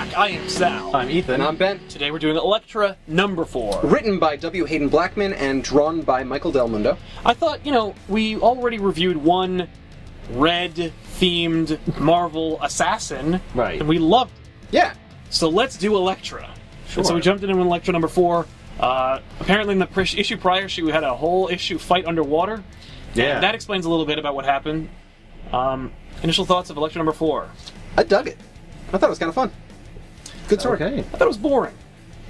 back. I am Sal. I'm Ethan. And I'm Ben. Today we're doing Elektra number 4. Written by W. Hayden Blackman and drawn by Michael Del Mundo. I thought, we already reviewed one red-themed Marvel assassin. Right. And we loved it. Yeah. So let's do Elektra. Sure. And so we jumped in with Elektra number 4. Apparently in the issue prior, she had a whole issue fight underwater. Yeah. And that explains a little bit about what happened. Initial thoughts of Elektra number 4. I dug it. I thought it was kind of fun. Good story. Okay. I thought it was boring.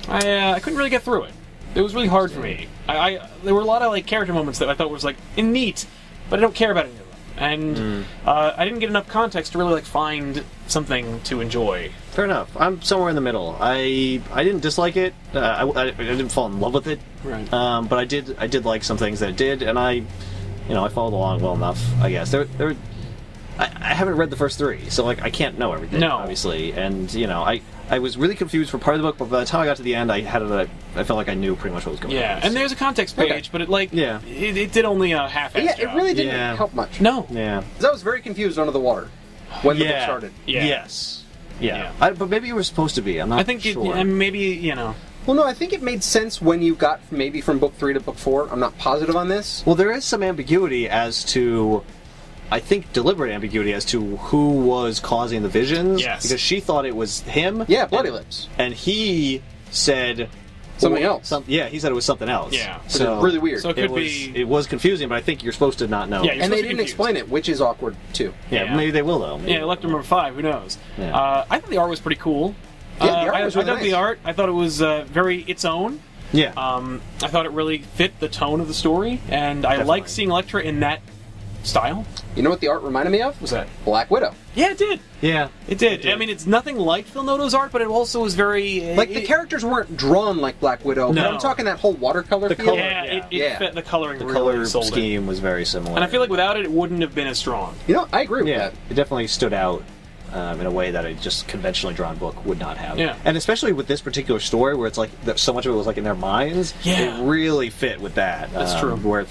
I couldn't really get through it. It was really hard for me. There were a lot of character moments that I thought was neat, but I don't care about any of them. And I didn't get enough context to really find something to enjoy. Fair enough. I'm somewhere in the middle. I didn't dislike it. I didn't fall in love with it. Right. But I did like some things that it did, and I followed along well enough. I guess I haven't read the first 3, so I can't know everything. No. Obviously, and I was really confused for part of the book, but by the time I got to the end, I felt like I knew pretty much what was going on. Yeah, and there's a context page, but it did only a half-assed Yeah, it job. really didn't help much. No. Yeah. 'Cause I was very confused under the water when the book started. Yeah. Yes. Yeah. Yeah. But maybe you were supposed to be. I'm not I think sure. maybe. Well, no, I think it made sense when you got maybe from book 3 to book 4. I'm not positive on this. Well, there is some ambiguity as to, I think, deliberate ambiguity as to who was causing the visions. Yes. Because she thought it was him. Yeah, Bloody Lips. And he said Something else. He said it was something else. Yeah. Which is really weird. So It was confusing, but I think you're supposed to not know. Yeah, you're And they supposed to be didn't confused. explain it, which is awkward, too. Yeah, maybe they will, though. Yeah, Elektra number 5, who knows? Yeah. I thought the art was pretty cool. Yeah, the art was really I dug nice. the art. I thought it was very its own. Yeah. I thought it really fit the tone of the story, and I like seeing Elektra in that style. You know what the art reminded me of? What's that? Black Widow. Yeah, it did. Yeah. It did. I mean, it's nothing like Phil Noto's art, but it also was very... The characters weren't drawn like Black Widow, but No. I'm talking that whole watercolor feel. color, Yeah, it fit the coloring The really color sold it. scheme was very similar. And I feel like without it, it wouldn't have been as strong. You know, I agree with Yeah, that. it definitely stood out in a way that a just conventionally drawn book would not have. Yeah. And especially with this particular story, where it's so much of it was in their minds. Yeah. It really fit with that. That's true. Where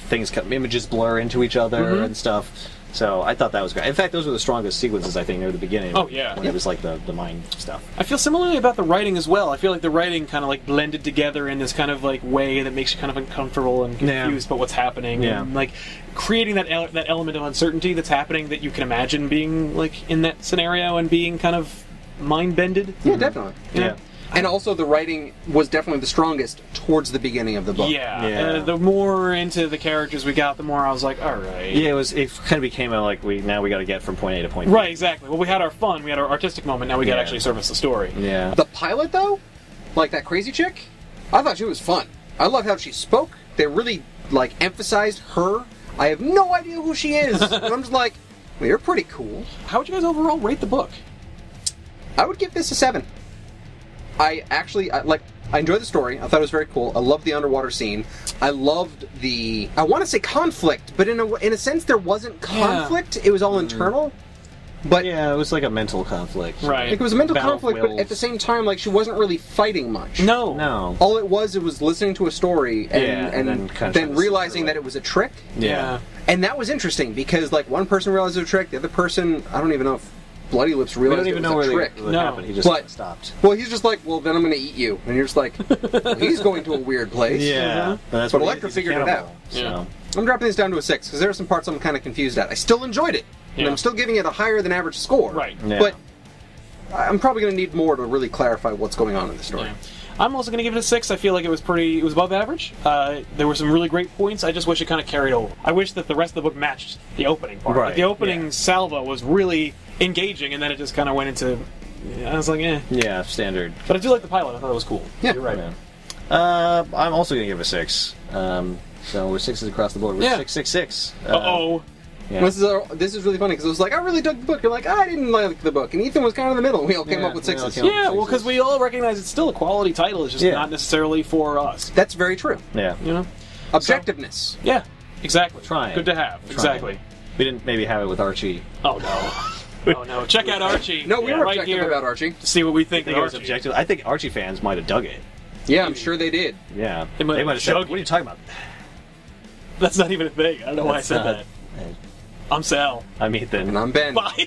images blur into each other and stuff. So I thought that was great. In fact, those were the strongest sequences, I think, near the beginning. Oh, yeah. When it was the mind stuff. I feel similarly about the writing as well. I feel like the writing kind of blended together in this kind of way that makes you kind of uncomfortable and confused about what's happening. Yeah. And creating that element of uncertainty that's happening that you can imagine being in that scenario and being kind of mind-bended. Yeah, definitely. Yeah. And also the writing was definitely the strongest towards the beginning of the book. Yeah. Yeah. The more into the characters we got, the more I was like, all right. Yeah, it kind of became now we got to get from point A to point B. Right, exactly. Well, we had our fun, we had our artistic moment, now we got to actually service the story. Yeah. The pilot, though, that crazy chick, I thought she was fun. I loved how she spoke. They really, emphasized her. I have no idea who she is. And I'm just well, you're pretty cool. How would you guys overall rate the book? I would give this a 7. I enjoyed the story. I thought it was very cool. I loved the underwater scene. I loved I want to say conflict, but in a sense there wasn't conflict. It was all internal. But yeah, it was like a mental conflict. Right. it was a mental Battle conflict, wills. but at the same time, she wasn't really fighting much. No. No. All it was listening to a story and then kind of trying to realizing see that through it was a trick. Yeah. And that was interesting because one person realized it was a trick, the other person, I don't even know if Bloody Lips We realized don't even it know was where a trick. what No. happened. He just But- stopped. Well, he's just well, then I'm going to eat you. And you're just well, he's going to a weird place. Yeah. That's But what Elektra he's figured it accountable, out. So. I'm dropping this down to a 6 because there are some parts I'm kind of confused at. I still enjoyed it. And Yeah. I'm still giving it a higher than average score. Right. Yeah. But I'm probably going to need more to really clarify what's going on in the story. Yeah. I'm also going to give it a 6. I feel like it was above average. There were some really great points. I just wish it kind of carried over. I wish that the rest of the book matched the opening part. Right, The opening salvo was really engaging, and then it just kind of went into... I was like, eh. Yeah, standard. But I do like the pilot. I thought it was cool. Yeah. You're right. Yeah. I'm also going to give it a 6. So we're 6s across the board. We're 666. Uh-oh. Yeah. This is really funny because it was I really dug the book. You're I didn't like the book. And Ethan was kind of in the middle. We all came Yeah, up with we all 6s. came up Yeah, with well, because 6s. we all recognize it's still a quality title. It's just not necessarily for us. That's very true. Yeah. You know? Objectiveness. Yeah, exactly. Trying. Good to have. Exactly. We didn't maybe have it with Archie. Oh, no. Oh, no. Check out Archie. No, we were right objective here about Archie. to see what we I think think of it was Archie. objective. I think Archie fans might have dug it. Yeah, I'm sure they did. Yeah. They might have have said, dug what are you talking about? That's not even a thing. I don't know why I said that. I'm Sal. I'm Ethan. And I'm Ben. Bye.